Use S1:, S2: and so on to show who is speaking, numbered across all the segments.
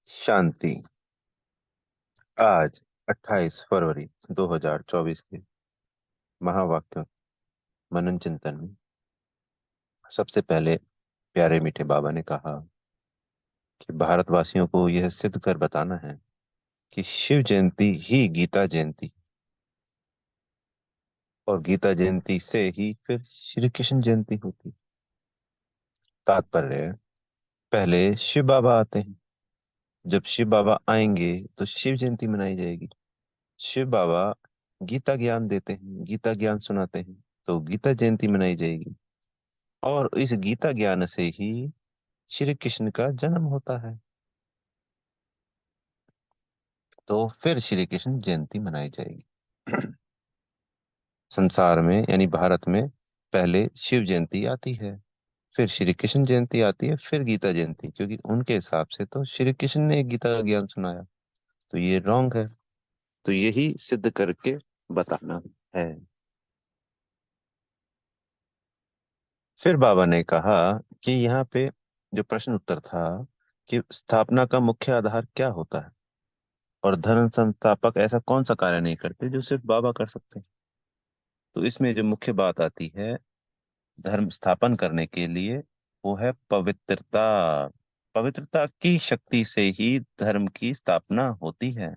S1: शांति। आज 28 फरवरी 2024 के महावाक्यों मनन चिंतन में सबसे पहले प्यारे मीठे बाबा ने कहा कि भारतवासियों को यह सिद्ध कर बताना है कि शिव जयंती ही गीता जयंती, और गीता जयंती से ही फिर श्री कृष्ण जयंती होती। तात्पर्य, पहले शिव बाबा आते हैं। जब शिव बाबा आएंगे तो शिव जयंती मनाई जाएगी। शिव बाबा गीता ज्ञान देते हैं, गीता ज्ञान सुनाते हैं, तो गीता जयंती मनाई जाएगी। और इस गीता ज्ञान से ही श्री कृष्ण का जन्म होता है, तो फिर श्री कृष्ण जयंती मनाई जाएगी। संसार में यानी भारत में पहले शिव जयंती आती है, फिर श्री कृष्ण जयंती आती है, फिर गीता जयंती, क्योंकि उनके हिसाब से तो श्री कृष्ण ने गीता का ज्ञान सुनाया। तो ये रॉन्ग है, तो यही सिद्ध करके बताना है। फिर बाबा ने कहा कि यहाँ पे जो प्रश्न उत्तर था कि स्थापना का मुख्य आधार क्या होता है, और धर्म संस्थापक ऐसा कौन सा कार्य नहीं करते जो सिर्फ बाबा कर सकते हैं। तो इसमें जो मुख्य बात आती है धर्म स्थापन करने के लिए, वो है पवित्रता। पवित्रता की शक्ति से ही धर्म की स्थापना होती है।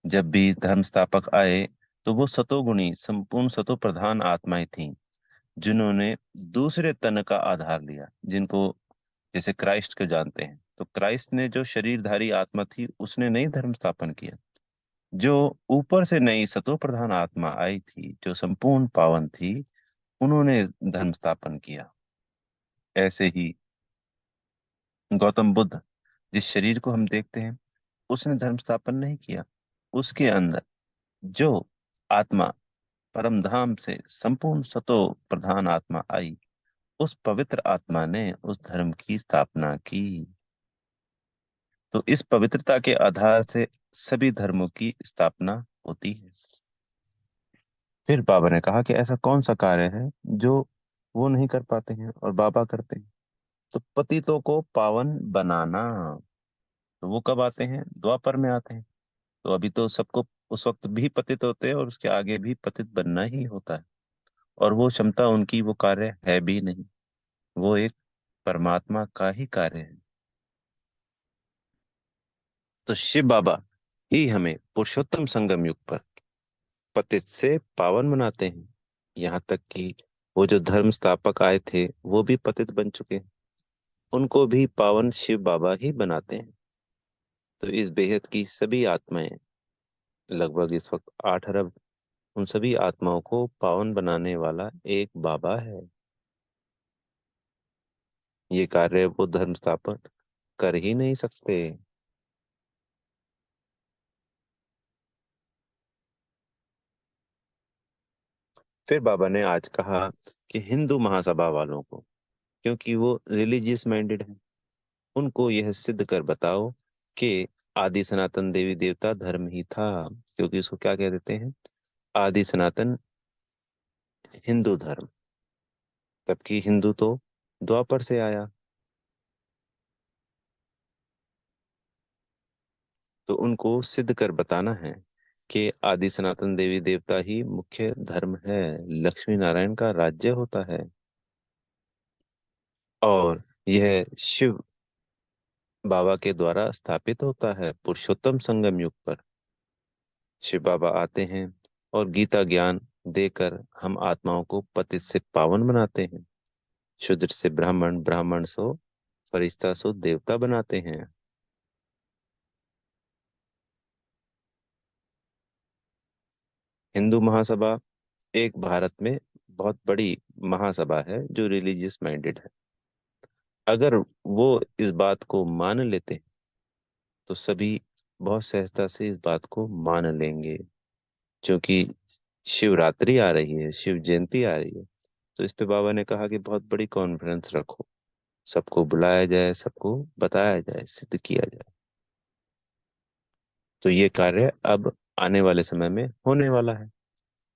S1: जब भी धर्म स्थापक आए तो वो सतोगुणी संपूर्ण सतो प्रधान आत्माएं थीं, जिन्होंने दूसरे तन का आधार लिया, जिनको जैसे क्राइस्ट को जानते हैं, तो क्राइस्ट ने जो शरीरधारी आत्मा थी उसने नहीं धर्म स्थापन किया। जो ऊपर से नई सतो प्रधान आत्मा आई थी, जो संपूर्ण पावन थी, उन्होंने धर्म स्थापन किया। ऐसे ही गौतम बुद्ध, जिस शरीर को हम देखते हैं, उसने धर्म स्थापन नहीं किया। उसके अंदर जो आत्मा परम धाम से संपूर्ण सतो प्रधान आत्मा आई, उस पवित्र आत्मा ने उस धर्म की स्थापना की। तो इस पवित्रता के आधार से सभी धर्मों की स्थापना होती है। फिर बाबा ने कहा कि ऐसा कौन सा कार्य है जो वो नहीं कर पाते हैं और बाबा करते हैं। तो पतितों को पावन बनाना। तो वो कब आते हैं? द्वापर में आते हैं। तो अभी तो सबको उस वक्त भी पतित होते हैं और उसके आगे भी पतित बनना ही होता है। और वो क्षमता उनकी, वो कार्य है भी नहीं, वो एक परमात्मा का ही कार्य है। तो शिव बाबा ही हमें पुरुषोत्तम संगम युग पर पतित से पावन बनाते हैं। यहाँ तक कि वो जो धर्म स्थापक आए थे वो भी पतित बन चुके हैं, उनको भी पावन शिव बाबा ही बनाते हैं। तो इस बेहद की सभी आत्माएं, लगभग इस वक्त 8 अरब, उन सभी आत्माओं को पावन बनाने वाला एक बाबा है। ये कार्य वो धर्म स्थापक कर ही नहीं सकते। फिर बाबा ने आज कहा कि हिंदू महासभा वालों को, क्योंकि वो रिलीजियस माइंडेड है, उनको यह सिद्ध कर बताओ कि आदि सनातन देवी देवता धर्म ही था। क्योंकि उसको क्या कह देते हैं? आदि सनातन हिंदू धर्म। तबकि हिंदू तो द्वापर से आया। तो उनको सिद्ध कर बताना है कि आदि सनातन देवी देवता ही मुख्य धर्म है, लक्ष्मी नारायण का राज्य होता है। और यह शिव बाबा के द्वारा स्थापित होता है पुरुषोत्तम संगम युग पर। शिव बाबा आते हैं और गीता ज्ञान देकर हम आत्माओं को पतित से पावन बनाते हैं। शूद्र से ब्राह्मण, ब्राह्मण सो फरिश्ता सो देवता बनाते हैं। हिंदू महासभा एक भारत में बहुत बड़ी महासभा है जो रिलीजियस माइंडेड है। अगर वो इस बात को मान लेते हैं तो सभी बहुत सहजता से इस बात को मान लेंगे। क्योंकि शिवरात्रि आ रही है, शिव जयंती आ रही है, तो इस पे बाबा ने कहा कि बहुत बड़ी कॉन्फ्रेंस रखो, सबको बुलाया जाए, सबको बताया जाए, सिद्ध किया जाए। तो ये कार्य अब आने वाले समय में होने वाला है,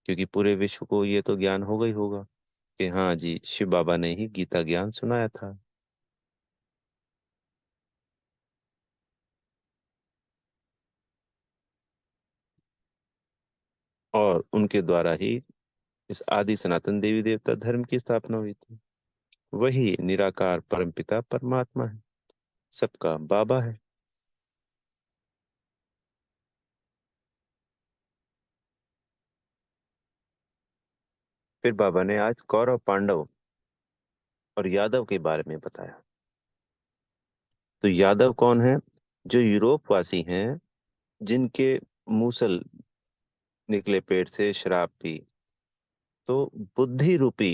S1: क्योंकि पूरे विश्व को ये तो ज्ञान होगा ही होगा कि हाँ जी, शिव बाबा ने ही गीता ज्ञान सुनाया था। और उनके द्वारा ही इस आदि सनातन देवी देवता धर्म की स्थापना हुई थी। वही निराकार परमपिता परमात्मा है, सबका बाबा है। फिर बाबा ने आज कौरव पांडव और यादव के बारे में बताया। तो यादव कौन है? जो यूरोप वासी हैं, जिनके मूसल निकले पेट से शराब पी। तो बुद्धि रूपी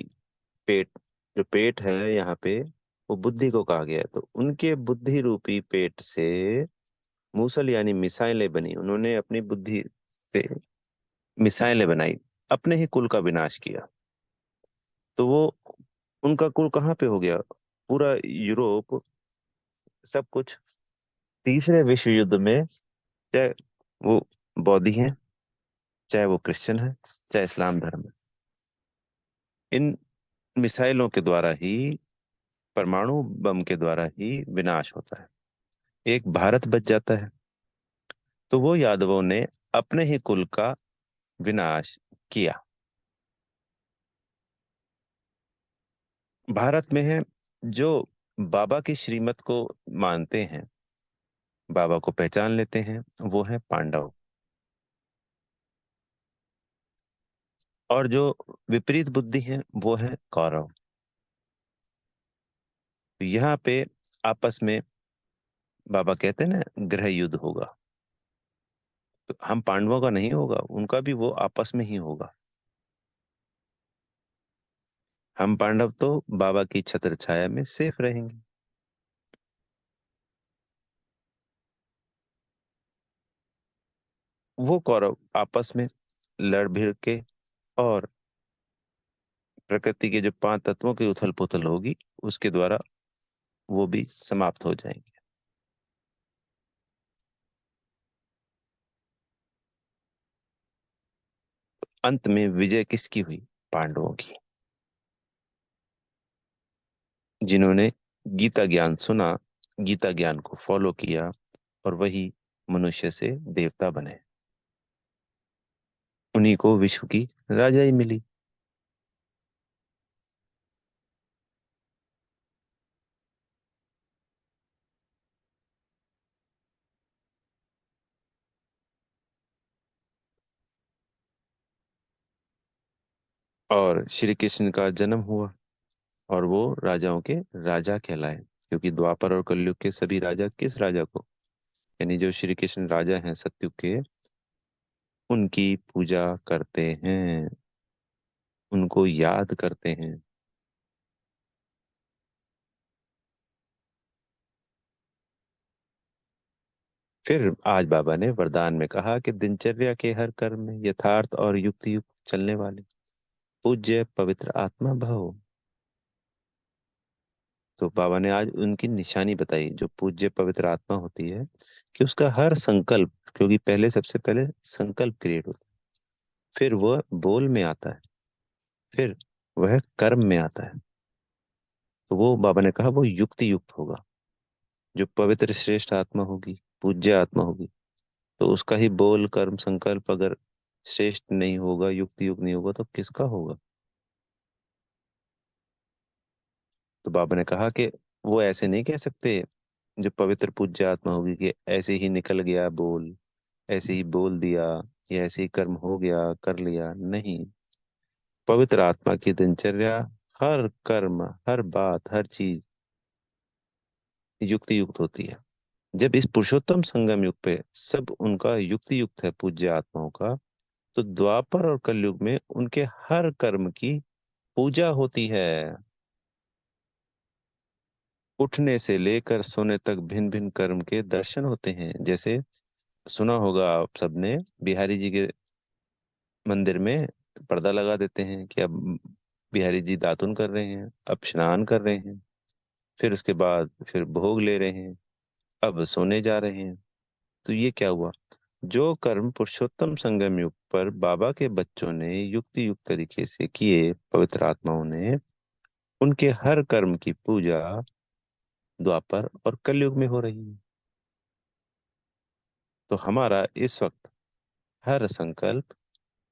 S1: पेट, जो पेट है यहाँ पे, वो बुद्धि को कहा गया है। तो उनके बुद्धि रूपी पेट से मूसल यानी मिसाइलें बनी। उन्होंने अपनी बुद्धि से मिसाइलें बनाई, अपने ही कुल का विनाश किया। तो वो, उनका कुल कहाँ पे हो गया? पूरा यूरोप, सब कुछ। तीसरे विश्व युद्ध में, चाहे वो बौद्धी हैं, चाहे वो क्रिश्चियन है, चाहे इस्लाम धर्म है, इन मिसाइलों के द्वारा ही, परमाणु बम के द्वारा ही विनाश होता है। एक भारत बच जाता है। तो वो यादवों ने अपने ही कुल का विनाश किया। भारत में है जो बाबा की श्रीमत को मानते हैं, बाबा को पहचान लेते हैं, वो है पांडव। और जो विपरीत बुद्धि है वो है कौरव। तो यहाँ पे आपस में बाबा कहते हैं ना, गृह युद्ध होगा। तो हम पांडवों का नहीं होगा, उनका भी वो आपस में ही होगा। हम पांडव तो बाबा की छत्र छाया में सेफ रहेंगे। वो कौरव आपस में लड़ भिड़ के, और प्रकृति के जो पांच तत्वों की उथल पुथल होगी, उसके द्वारा वो भी समाप्त हो जाएंगे। अंत में विजय किसकी हुई? पांडवों की, जिन्होंने गीता ज्ञान सुना, गीता ज्ञान को फॉलो किया, और वही मनुष्य से देवता बने। उन्हीं को विश्व की राजाई मिली। और श्री कृष्ण का जन्म हुआ, और वो राजाओं के राजा कहलाए। क्योंकि द्वापर और कलयुग के सभी राजा किस राजा को, यानी जो श्री कृष्ण राजा हैं सतयुग के, उनकी पूजा करते हैं, उनको याद करते हैं। फिर आज बाबा ने वरदान में कहा कि दिनचर्या के हर कर्म में यथार्थ और युक्ति युक्त चलने वाले पूज्य पवित्र आत्मा भव। तो बाबा ने आज उनकी निशानी बताई, जो पूज्य पवित्र आत्मा होती है, कि उसका हर संकल्प, क्योंकि पहले, सबसे पहले संकल्प क्रिएट होता है, फिर वह बोल में आता है, फिर वह कर्म में आता है। तो वो बाबा ने कहा वो युक्ति युक्त होगा। जो पवित्र श्रेष्ठ आत्मा होगी, पूज्य आत्मा होगी, तो उसका ही बोल कर्म संकल्प अगर श्रेष्ठ नहीं होगा, युक्ति युक्त नहीं होगा, तो किसका होगा? तो बाबा ने कहा कि वो ऐसे नहीं कह सकते, जो पवित्र पूज्य आत्मा होगी, कि ऐसे ही निकल गया बोल, ऐसे ही बोल दिया, या ऐसे ही कर्म हो गया, कर लिया, नहीं। पवित्र आत्मा की दिनचर्या, हर कर्म, हर बात, हर चीज युक्ति युक्त होती है। जब इस पुरुषोत्तम संगम युग पे सब उनका युक्ति युक्त है, पूज्य आत्माओं का, तो द्वापर और कलयुग में उनके हर कर्म की पूजा होती है। उठने से लेकर सोने तक भिन्न भिन्न कर्म के दर्शन होते हैं। जैसे सुना होगा आप सबने, बिहारी जी के मंदिर में पर्दा लगा देते हैं कि अब बिहारी जी दातुन कर रहे हैं, अब स्नान कर रहे हैं, फिर उसके बाद फिर भोग ले रहे हैं, अब सोने जा रहे हैं। तो ये क्या हुआ? जो कर्म पुरुषोत्तम संगम युग पर बाबा के बच्चों ने युक्ति युक्त तरीके से किए, पवित्र आत्माओं ने, उनके हर कर्म की पूजा द्वापर और कलयुग में हो रही है। तो हमारा इस वक्त हर संकल्प,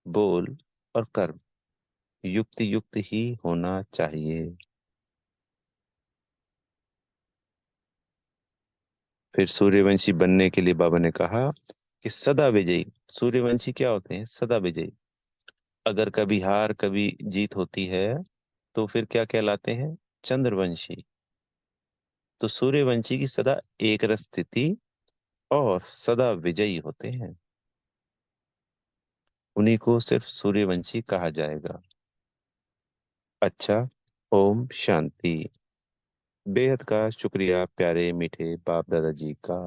S1: बोल और कर्म युक्त युक्त ही होना चाहिए। फिर सूर्यवंशी बनने के लिए बाबा ने कहा कि सदा विजयी। सूर्यवंशी क्या होते हैं? सदा विजयी। अगर कभी हार कभी जीत होती है तो फिर क्या कहलाते हैं? चंद्रवंशी। तो सूर्यवंशी की सदा एक रस स्थिति और सदा विजयी होते हैं, उन्हीं को सिर्फ सूर्यवंशी कहा जाएगा। अच्छा। ओम शांति। बेहद का शुक्रिया प्यारे मीठे बाप दादाजी का।